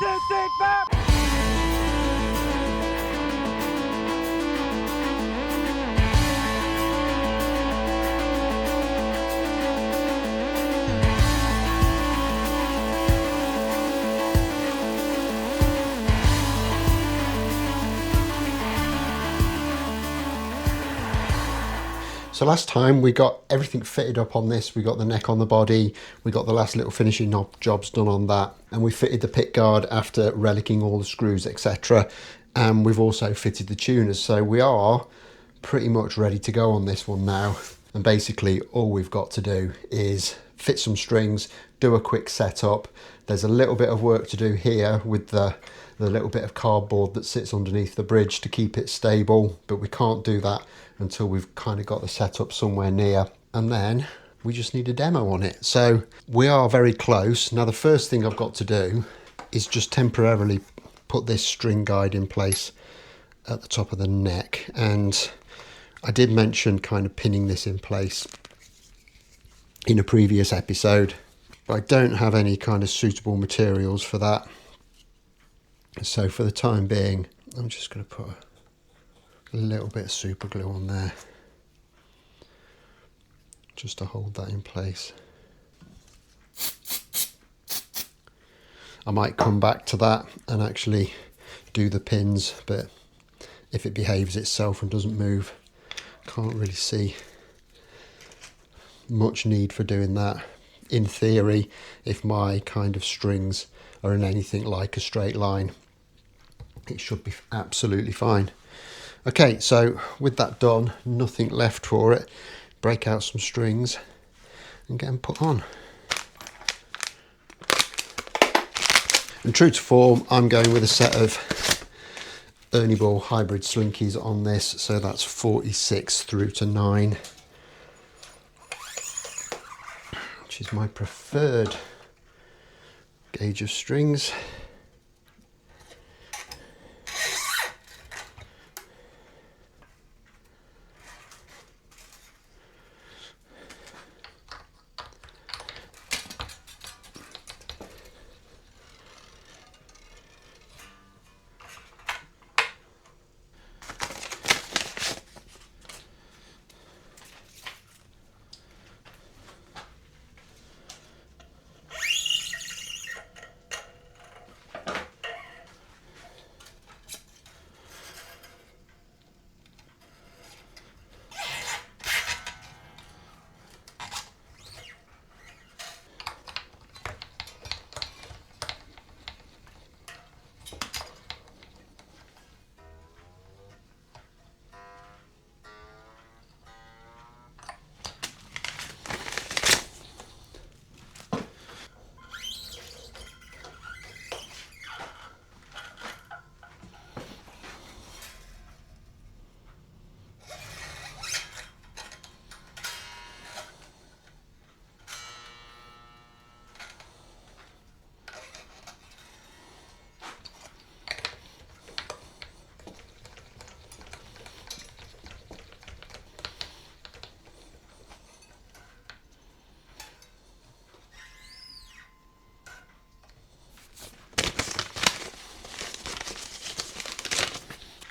2, 3, 4. So last time we got everything fitted up on this. We got the neck on the body, we got the last little finishing knob jobs done on that, and we fitted the pick guard after relicking all the screws, etc. And we've also fitted the tuners, so we are pretty much ready to go on this one now. And basically all we've got to do is fit some strings, do a quick setup. There's a little bit of work to do here with the little bit of cardboard that sits underneath the bridge to keep it stable, but we can't do that until we've kind of got the setup somewhere near, and then we just need a demo on it. So we are very close. Now the first thing I've got to do is just temporarily put this string guide in place at the top of the neck, and I did mention kind of pinning this in place in a previous episode, but I don't have any kind of suitable materials for that. So for the time being, I'm just going to put a little bit of super glue on there just to hold that in place. I might come back to that and actually do the pins, but if it behaves itself and doesn't move, can't really see much need for doing that. In theory, if my kind of strings are in anything like a straight line, it should be absolutely fine. Okay, so with that done, nothing left for it. Break out some strings and get them put on. And true to form, I'm going with a set of Ernie Ball hybrid slinkies on this, so that's 46 through to 9, which is my preferred gauge of strings.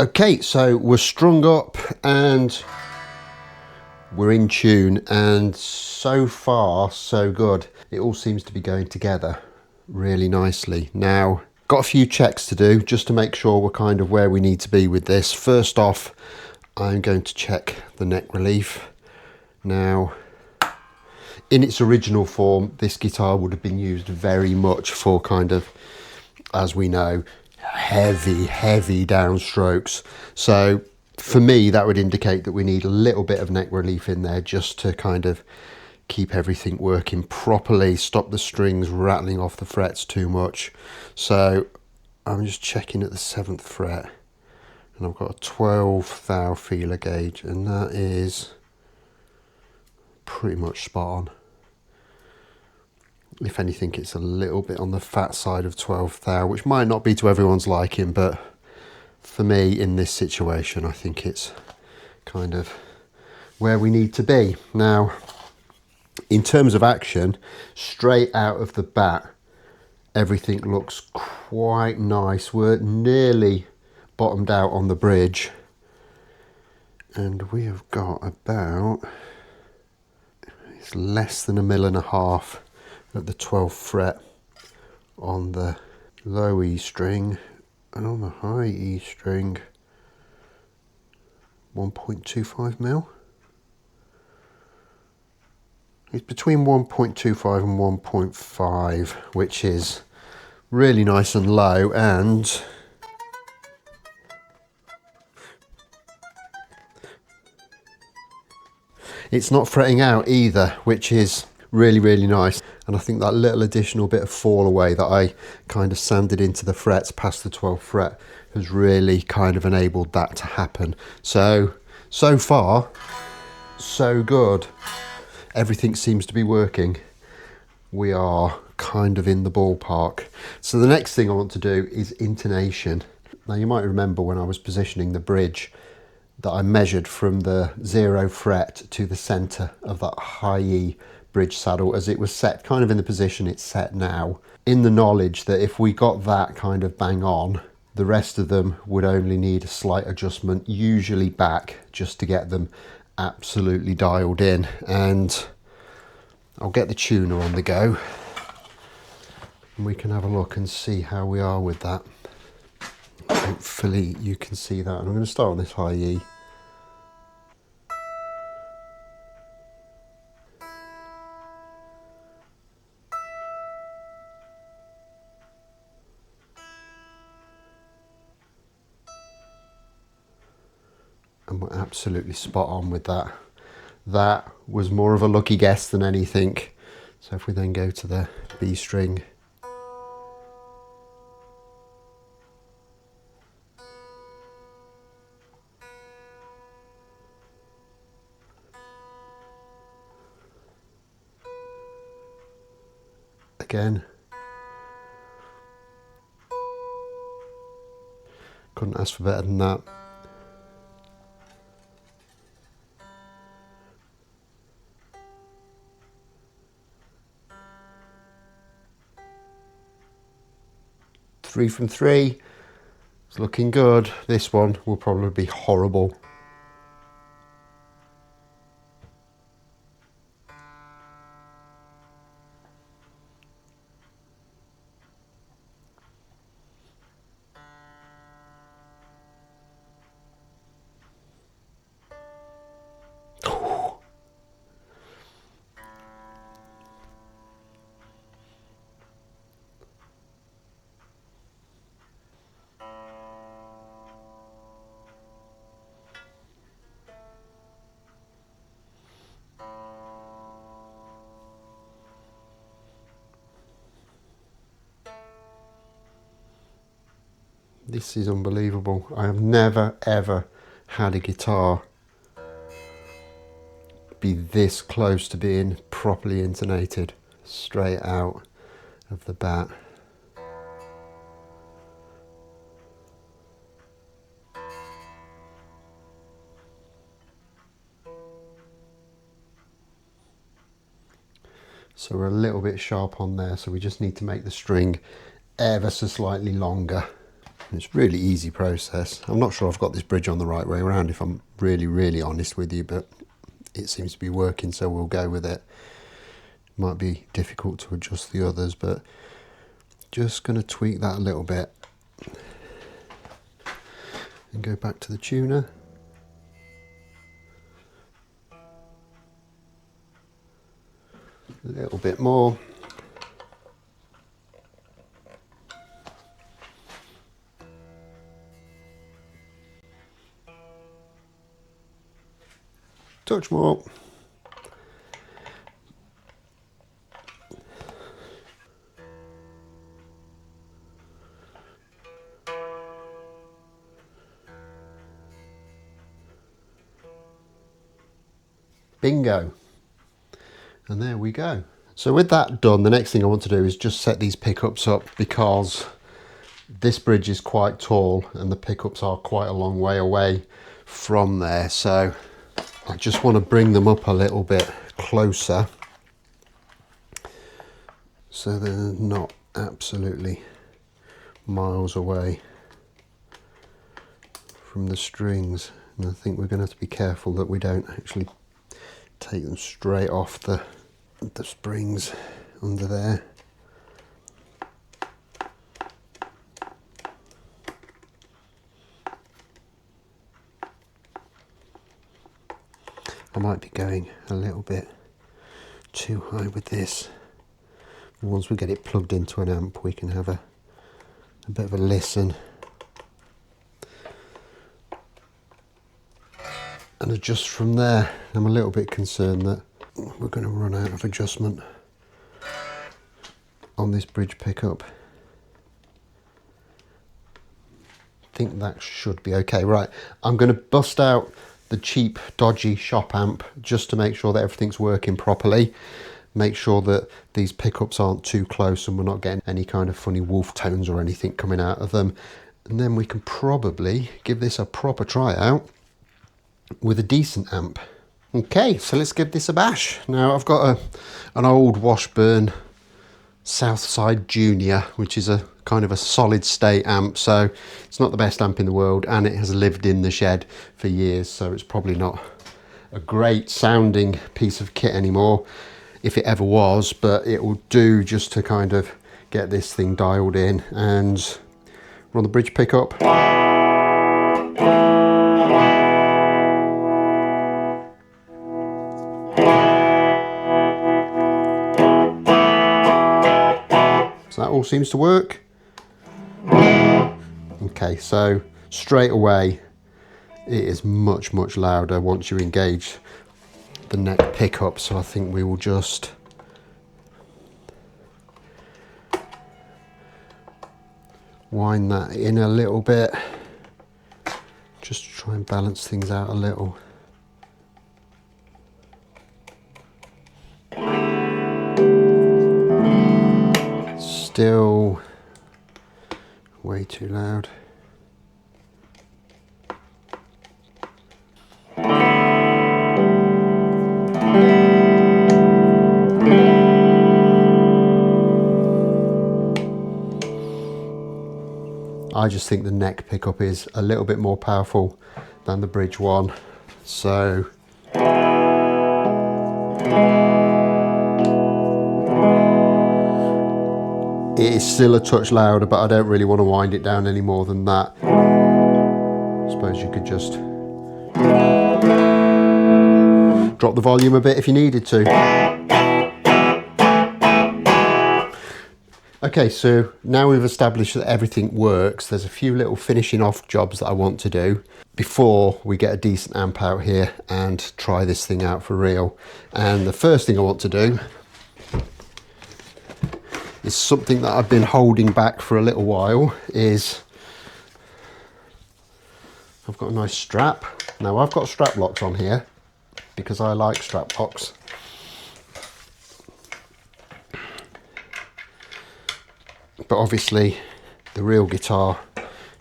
Okay, so we're strung up and we're in tune, and so far so good. It all seems to be going together really nicely. Now, got a few checks to do just to make sure we're kind of where we need to be with this. First off, I'm going to check the neck relief. Now, in its original form, this guitar would have been used very much for kind of, as we know, heavy downstrokes. So for me, that would indicate that we need a little bit of neck relief in there just to kind of keep everything working properly, stop the strings rattling off the frets too much. So I'm just checking at the 7th fret, and I've got a 12 thou feeler gauge, and that is pretty much spot on. If anything, it's a little bit on the fat side of 12 thou, which might not be to everyone's liking, but for me in this situation, I think it's kind of where we need to be. Now, in terms of action, straight out of the bat, everything looks quite nice. We're nearly bottomed out on the bridge, and we have got about, it's less than 1.5 mil at the 12th fret on the low E string, and on the high E string 1.25 mil. It's between 1.25 and 1.5, which is really nice and low, and it's not fretting out either, which is really, really nice. And I think that little additional bit of fall away that I kind of sanded into the frets past the 12th fret has really kind of enabled that to happen. So far, so good. Everything seems to be working. We are kind of in the ballpark. So the next thing I want to do is intonation. Now you might remember when I was positioning the bridge that I measured from the 0 fret to the center of that high E bridge saddle as it was set kind of in the position it's set now, in the knowledge that if we got that kind of bang on, the rest of them would only need a slight adjustment, usually back, just to get them absolutely dialed in. And I'll get the tuner on the go and we can have a look and see how we are with that. Hopefully you can see that. And I'm going to start on this high E. And we're absolutely spot on with that. That was more of a lucky guess than anything. So if we then go to the B string, again, couldn't ask for better than that. Three from three, it's looking good. This one will probably be horrible. This is unbelievable. I have never ever had a guitar be this close to being properly intonated straight out of the bat. So we're a little bit sharp on there, so we just need to make the string ever so slightly longer. It's a really easy process. I'm not sure I've got this bridge on the right way around, if I'm really honest with you, but it seems to be working, so we'll go with it. Might be difficult to adjust the others, but just going to tweak that a little bit and go back to the tuner. A little bit more. Touch more. Bingo. And there we go. So with that done, the next thing I want to do is just set these pickups up, because this bridge is quite tall and the pickups are quite a long way away from there. So I just want to bring them up a little bit closer so they're not absolutely miles away from the strings, and I think we're going to have to be careful that we don't actually take them straight off the springs under there. I might be going a little bit too high with this. Once we get it plugged into an amp, we can have a bit of a listen and adjust from there. I'm a little bit concerned that we're going to run out of adjustment on this bridge pickup. I think that should be okay. Right, I'm going to bust out the cheap dodgy shop amp just to make sure that everything's working properly. Make sure that these pickups aren't too close and we're not getting any kind of funny wolf tones or anything coming out of them. And then we can probably give this a proper try out with a decent amp. Okay, so let's give this a bash. Now I've got an old Washburn Southside Junior, which is a kind of a solid state amp, so it's not the best amp in the world, and it has lived in the shed for years, so it's probably not a great sounding piece of kit anymore, if it ever was, but it will do just to kind of get this thing dialed in. And we're on the bridge pickup. So that all seems to work. Okay, so straight away it is much louder once you engage the neck pickup, so I think we will just wind that in a little bit just to try and balance things out a little. Still way too loud. I just think the neck pickup is a little bit more powerful than the bridge one, so it is still a touch louder, but I don't really want to wind it down any more than that. I suppose you could just drop the volume a bit if you needed to. Okay, so now we've established that everything works, there's a few little finishing off jobs that I want to do before we get a decent amp out here and try this thing out for real. And the first thing I want to do is something that I've been holding back for a little while. Is I've got a nice strap. Now I've got strap locks on here because I like strap locks. But obviously the real guitar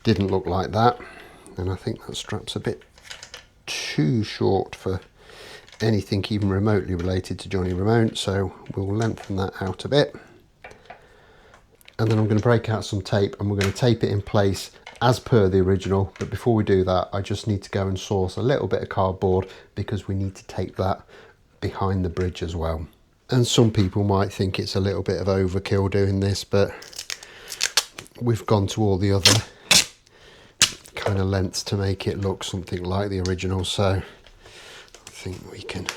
didn't look like that, and I think that strap's a bit too short for anything even remotely related to Johnny Ramone, so we'll lengthen that out a bit. And then I'm going to break out some tape and we're going to tape it in place as per the original. But before we do that, I just need to go and source a little bit of cardboard because we need to tape that behind the bridge as well. And some people might think it's a little bit of overkill doing this, but we've gone to all the other kind of lengths to make it look something like the original, so I think we can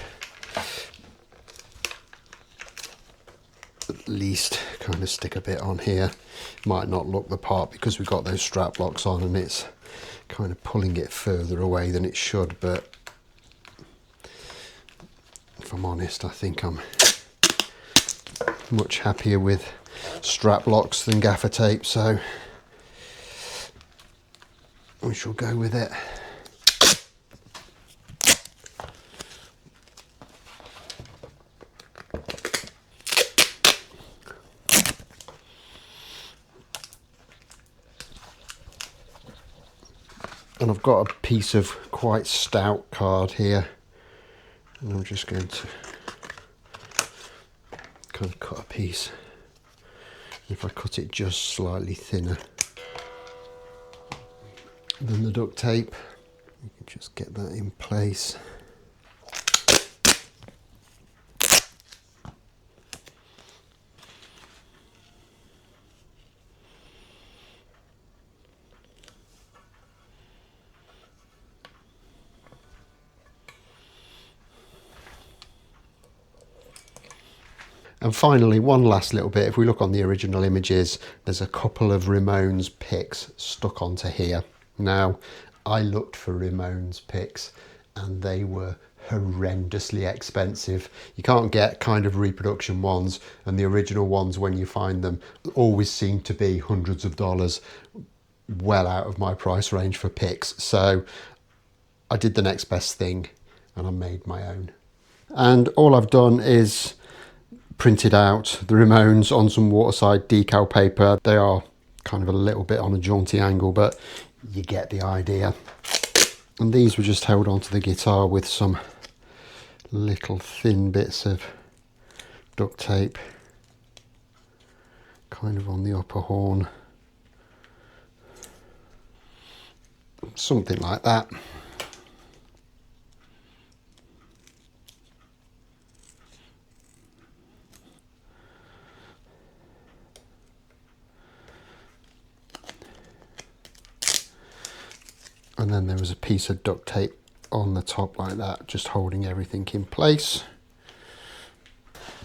at least kind of stick a bit on here. Might not look the part because we've got those strap locks on and it's kind of pulling it further away than it should, but if I'm honest, I think I'm much happier with strap locks than gaffer tape, so we shall go with it. And I've got a piece of quite stout card here, and I'm just going to kind of cut a piece. If I cut it just slightly thinner, And then the duct tape, you can just get that in place. And finally, one last little bit. If we look on the original images, there's a couple of Ramone's picks stuck onto here. Now, I looked for Ramone's picks and they were horrendously expensive. You can't get kind of reproduction ones, and the original ones, when you find them, always seem to be hundreds of dollars, well out of my price range for picks. So I did the next best thing and I made my own. And all I've done is printed out the Ramones on some waterside decal paper. They are kind of a little bit on a jaunty angle, but you get the idea. And these were just held onto the guitar with some little thin bits of duct tape, kind of on the upper horn, something like that. And then there was a piece of duct tape on the top like that, just holding everything in place.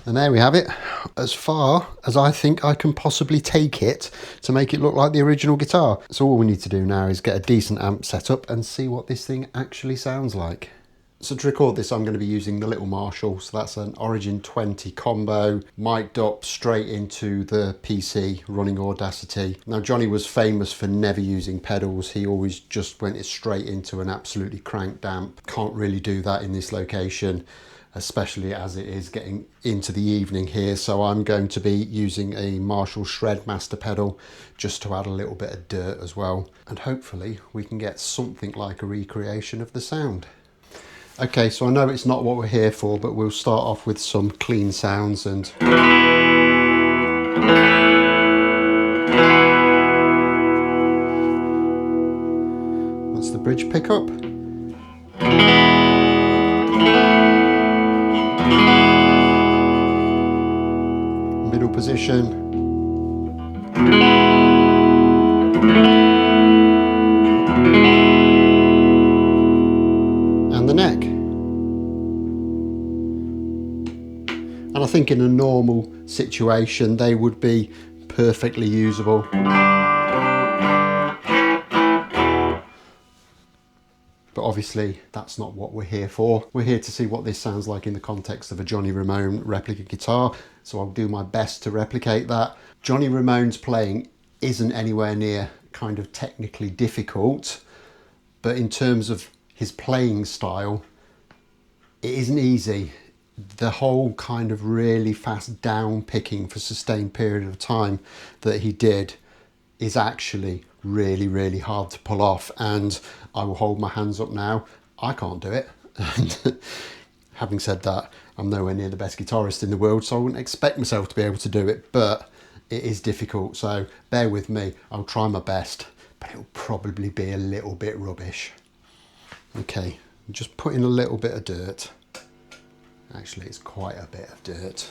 And there we have it, as far as I think I can possibly take it to make it look like the original guitar. So all we need to do now is get a decent amp set up and see what this thing actually sounds like. So to record this, I'm going to be using the little Marshall. So that's an Origin 20 combo, mic'd up straight into the PC running Audacity. Now, Johnny was famous for never using pedals. He always just went straight into an absolutely cranked amp. Can't really do that in this location, especially as it is getting into the evening here. So I'm going to be using a Marshall Shred Master pedal just to add a little bit of dirt as well. And hopefully we can get something like a recreation of the sound. Okay, so I know it's not what we're here for, but we'll start off with some clean sounds. And that's the bridge pickup. Middle position. And the neck. And I think in a normal situation they would be perfectly usable. But obviously that's not what we're here for. We're here to see what this sounds like in the context of a Johnny Ramone replica guitar, so I'll do my best to replicate that. Johnny Ramone's playing isn't anywhere near kind of technically difficult, but in terms of his playing style, it isn't easy. The whole kind of really fast down picking for sustained period of time that he did is actually really, really hard to pull off, and I will hold my hands up now, I can't do it. And having said that, I'm nowhere near the best guitarist in the world, so I wouldn't expect myself to be able to do it, but it is difficult, so bear with me. I'll try my best, but it'll probably be a little bit rubbish. Okay, just put in a little bit of dirt. Actually, it's quite a bit of dirt.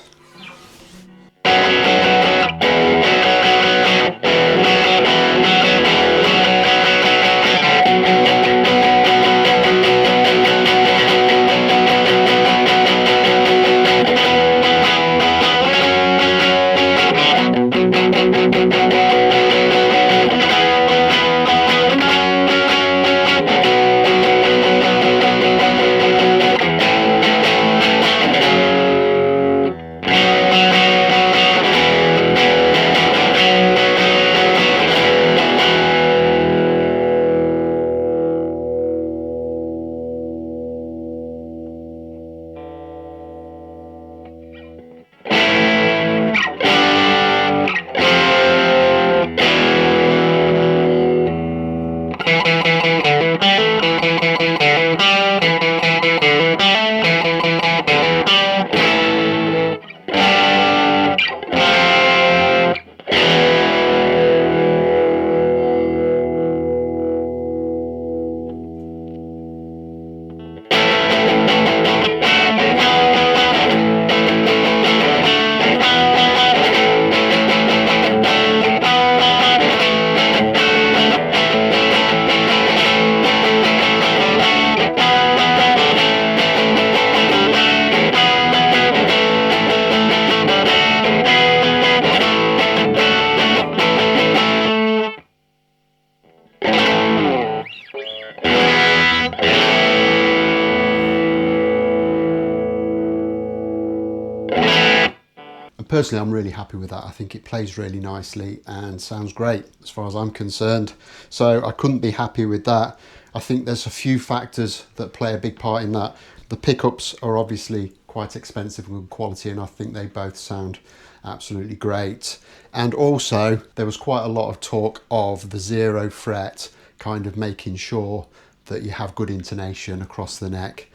personally, I'm really happy with that. I think it plays really nicely and sounds great as far as I'm concerned. So I couldn't be happier with that. I think there's a few factors that play a big part in that. The pickups are obviously quite expensive and good quality, and I think they both sound absolutely great. And also there was quite a lot of talk of the 0 fret kind of making sure that you have good intonation across the neck.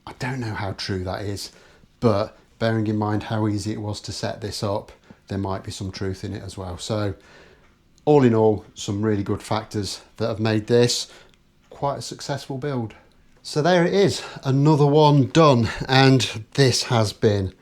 I don't know how true that is, but bearing in mind how easy it was to set this up, there might be some truth in it as well. So all in all, some really good factors that have made this quite a successful build. So there it is, another one done, and this has been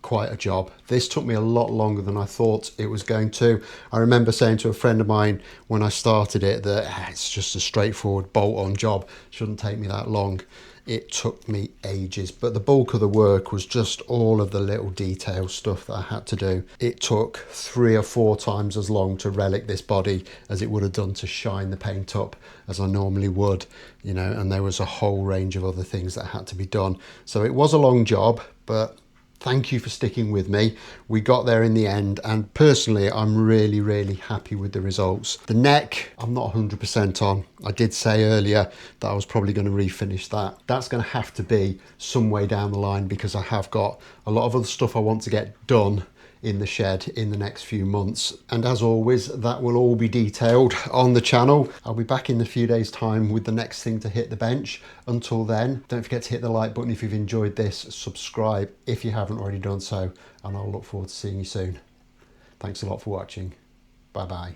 quite a job. This took me a lot longer than I thought it was going to. I remember saying to a friend of mine when I started it that it's just a straightforward bolt-on job, shouldn't take me that long. It took me ages, but the bulk of the work was just all of the little detail stuff that I had to do. It took 3 or 4 times as long to relic this body as it would have done to shine the paint up as I normally would, you know, and there was a whole range of other things that had to be done. So it was a long job, but thank you for sticking with me. We got there in the end, and personally I'm really happy with the results. The neck I'm not 100% on. I did say earlier that I was probably going to refinish that. That's going to have to be some way down the line because I have got a lot of other stuff I want to get done in the shed in the next few months, and as always that will all be detailed on the channel. I'll be back in a few days time with the next thing to hit the bench. Until then, don't forget to hit the like button if you've enjoyed this, subscribe if you haven't already done so, and I'll look forward to seeing you soon. Thanks a lot for watching. Bye bye.